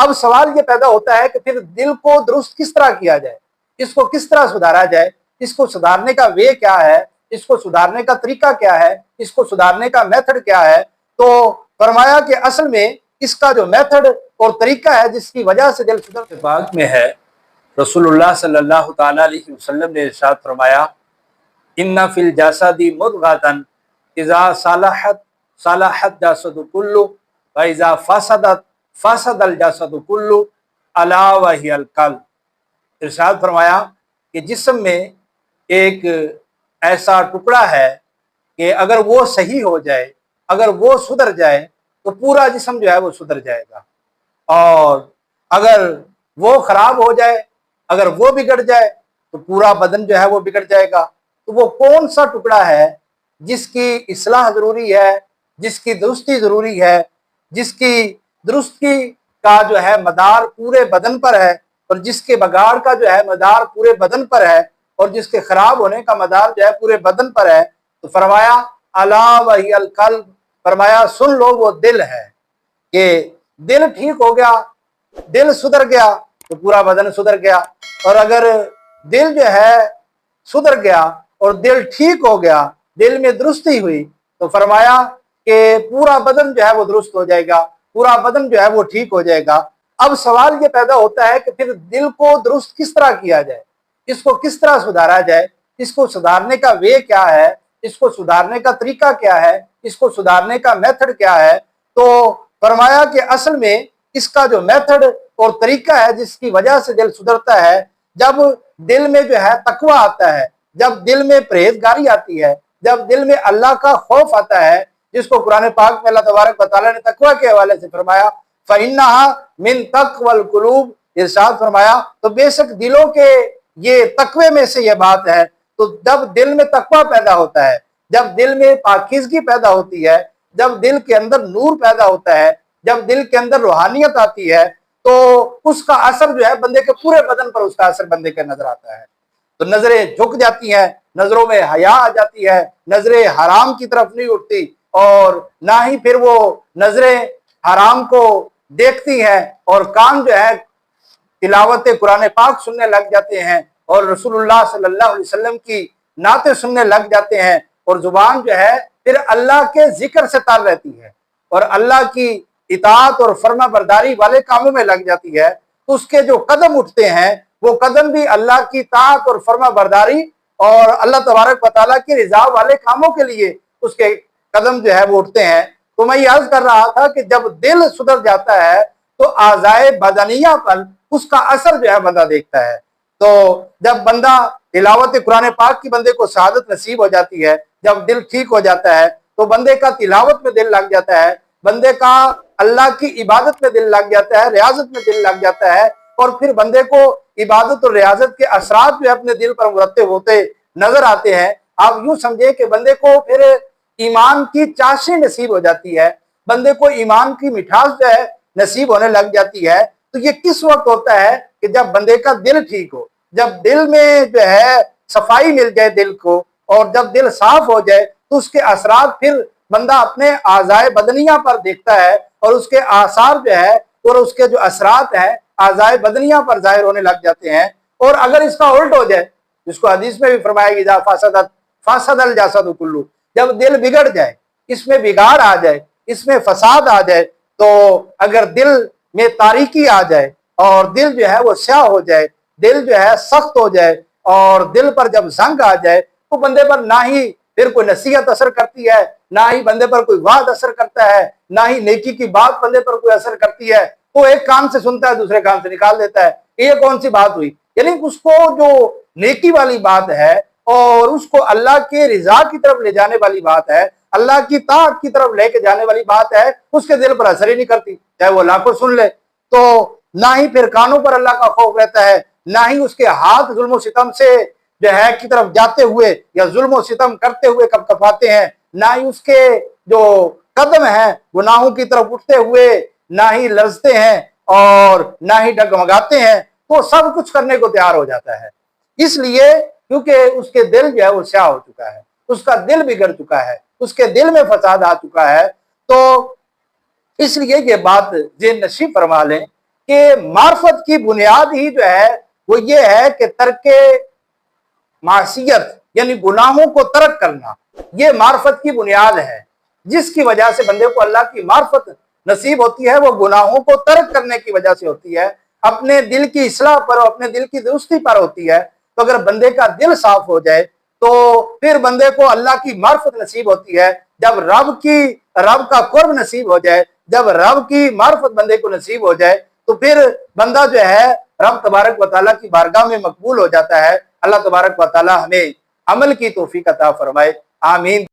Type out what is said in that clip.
اب سوال یہ پیدا ہوتا ہے کہ پھر دل کو درست کس طرح کیا جائے، اس کو کس طرح سدھارا جائے، اس کو سدھارنے کا وے کیا ہے، اس کو سدھارنے کا طریقہ کیا ہے، اس کو سدھارنے کا میتھڈ کیا ہے۔ تو فرمایا کہ اصل میں اس کا جو میتھڈ اور طریقہ ہے جس کی وجہ سے دل سدھر پاک میں ہے، رسول اللہ صلی اللہ تعالی علیہ وسلم نے ارشاد فرمایا ان فی الجسد مضغۃ اذا صلحت جسد کلہ واذا فسد الجسد کلہ الا وہی القلب۔ ارشاد فرمایا کہ جسم میں ایک ایسا ٹکڑا ہے کہ اگر وہ صحیح ہو جائے، اگر وہ سدھر جائے تو پورا جسم جو ہے وہ سدھر جائے گا، اور اگر وہ خراب ہو جائے، اگر وہ بگڑ جائے تو پورا بدن جو ہے وہ بگڑ جائے گا۔ تو وہ کون سا ٹکڑا ہے جس کی اصلاح ضروری ہے، جس کی درستی ضروری ہے، جس کی درستی کا جو ہے مدار پورے بدن پر ہے، اور جس کے بگاڑ کا جو ہے مدار پورے بدن پر ہے، اور جس کے خراب ہونے کا مدار جو ہے پورے بدن پر ہے؟ تو فرمایا الا وہی القلب، فرمایا سن لو وہ دل ہے، کہ دل ٹھیک ہو گیا، دل سدھر گیا تو پورا بدن سدھر گیا، اور اگر دل جو ہے سدھر گیا اور دل ٹھیک ہو گیا، دل میں درستی ہوئی، تو فرمایا کہ پورا بدن جو ہے وہ درست ہو جائے گا، پورا بدن جو ہے وہ ٹھیک ہو جائے گا۔ اب سوال یہ پیدا ہوتا ہے کہ پھر دل کو درست کس طرح کیا جائے، اس کو کس طرح سدھارا جائے، اس کو سدھارنے کا وے کیا ہے، اس کو سدھارنے کا طریقہ کیا ہے، اس کو سدھارنے کا میتھڈ کیا ہے؟ تو فرمایا کہ اصل میں اس کا جو میتھڈ اور طریقہ ہے جس کی وجہ سے دل سدھرتا ہے، جب دل میں جو ہے تقویٰ آتا ہے، جب دل میں پرہیزگاری آتی ہے، جب دل میں اللہ کا خوف آتا ہے، جس کو قرآن پاک میں اللہ تبارک و تعالیٰ نے تقویٰ کے حوالے سے فرمایا فَإِنَّهَا مِن تَقْوَى الْقُلُوبِ، ارشاد فرمایا تو بے شک دلوں کے یہ تقوی میں سے یہ بات ہے۔ تو جب دل میں تقویٰ پیدا ہوتا ہے، جب دل میں پاکیزگی پیدا ہوتی ہے، جب دل کے اندر نور پیدا ہوتا ہے، جب دل کے اندر روحانیت آتی ہے، تو اس کا اثر جو ہے بندے کے پورے بدن پر اس کا اثر بندے کے نظر آتا ہے۔ تو نظریں جھک جاتی ہیں، نظروں میں حیا آ جاتی ہے، نظریں حرام کی طرف نہیں اٹھتی، اور نہ ہی پھر وہ نظریں حرام کو دیکھتی ہیں، اور کان جو ہے تلاوت قرآن پاک سننے لگ جاتے ہیں، اور رسول اللہ صلی اللہ علیہ وسلم کی نعتیں سننے لگ جاتے ہیں، اور زبان جو ہے پھر اللہ کے ذکر سے تار رہتی ہے، اور اللہ کی اطاعت اور فرما برداری والے کاموں میں لگ جاتی ہے۔ تو اس کے جو قدم اٹھتے ہیں وہ قدم بھی اللہ کی اطاعت اور فرما برداری اور اللہ تبارک و تعالیٰ کی رضا والے کاموں کے لیے اس کے قدم جو ہے وہ اٹھتے ہیں۔ تو میں یہ عرض کر رہا تھا کہ جب دل سدھر جاتا ہے تو اعضائے بدنیہ پر اس کا اثر جو ہے بندہ دیکھتا ہے۔ تو جب بندہ تلاوت قرآن پاک کی بندے کو سعادت نصیب ہو جاتی ہے، جب دل ٹھیک ہو جاتا ہے تو بندے کا تلاوت میں دل لگ جاتا ہے، بندے کا اللہ کی عبادت میں دل لگ جاتا ہے، ریاضت میں دل لگ جاتا ہے، اور پھر بندے کو عبادت اور ریاضت کے اثرات جو اپنے دل پر مرتب ہوتے نظر آتے ہیں۔ آپ یوں سمجھے کہ بندے کو پھر ایمان کی چاشنی نصیب ہو جاتی ہے، بندے کو ایمان کی مٹھاس جو ہے نصیب ہونے لگ جاتی ہے۔ تو یہ کس وقت ہوتا ہے؟ کہ جب بندے کا دل ٹھیک ہو، جب دل میں جو ہے صفائی مل جائے دل کو، اور جب دل صاف ہو جائے تو اس کے اثرات پھر بندہ اپنے اعضائے بدنیہ پر دیکھتا ہے، اور اس کے آثار جو ہے اور اس کے جو اثرات ہیں اعضائے بدنیہ پر ظاہر ہونے لگ جاتے ہیں۔ اور اگر اس کا الٹ ہو جائے، جس کو حدیث میں بھی فرمایا گیا فاسد الجسد کلہ، جب دل بگڑ جائے، اس میں بگاڑ آ جائے، اس میں فساد آ جائے، تو اگر دل میں تاریکی آ جائے اور دل جو ہے وہ سیاہ ہو جائے، دل جو ہے سخت ہو جائے، اور دل پر جب زنگ آ جائے تو بندے پر نہ ہی پھر کوئی نصیحت اثر کرتی ہے، نہ ہی بندے پر کوئی وعد اثر کرتا ہے، نہ ہی نیکی کی بات بندے پر کوئی اثر کرتی ہے۔ وہ ایک کان سے سنتا ہے، دوسرے کان سے نکال دیتا ہے، یہ کون سی بات ہوئی؟ یعنی اس کو جو نیکی والی بات ہے اور اس کو اللہ کے رضا کی طرف لے جانے والی بات ہے، اللہ کی طاعت کی طرف لے کے جانے والی بات ہے، اس کے دل پر اثر ہی نہیں کرتی، چاہے وہ لاکھوں سن لے۔ تو نہ ہی پھر کانوں پر اللہ کا خوف رہتا ہے، نہ ہی اس کے ہاتھ ظلم و ستم سے جو ہے کی طرف جاتے ہوئے یا ظلم و ستم کرتے ہوئے کب کپاتے ہیں، نہ ہی اس کے جو قدم ہیں گناہوں کی طرف اٹھتے ہوئے نہ ہی لرزتے ہیں اور نہ ہی ڈگمگاتے ہیں، وہ سب کچھ کرنے کو تیار ہو جاتا ہے۔ اس لیے کیونکہ اس کے دل جو ہے وہ سیاہ ہو چکا ہے، اس کا دل بگڑ چکا ہے، اس کے دل میں فساد آ چکا ہے۔ تو اس لیے یہ بات ذہن نشین فرما لیں کہ معرفت کی بنیاد ہی جو ہے وہ یہ ہے کہ ترک معصیت یعنی گناہوں کو ترک کرنا، یہ معرفت کی بنیاد ہے، جس کی وجہ سے بندے کو اللہ کی معرفت نصیب ہوتی ہے، وہ گناہوں کو ترک کرنے کی وجہ سے ہوتی ہے، اپنے دل کی اصلاح پر اور اپنے دل کی درستی پر ہوتی ہے۔ تو اگر بندے کا دل صاف ہو جائے تو پھر بندے کو اللہ کی معرفت نصیب ہوتی ہے۔ جب رب کا قرب نصیب ہو جائے، جب رب کی معرفت بندے کو نصیب ہو جائے تو پھر بندہ جو ہے رب تبارک و تعالیٰ کی بارگاہ میں مقبول ہو جاتا ہے۔ اللہ تبارک و تعالیٰ ہمیں عمل کی توفیق عطا فرمائے، آمین۔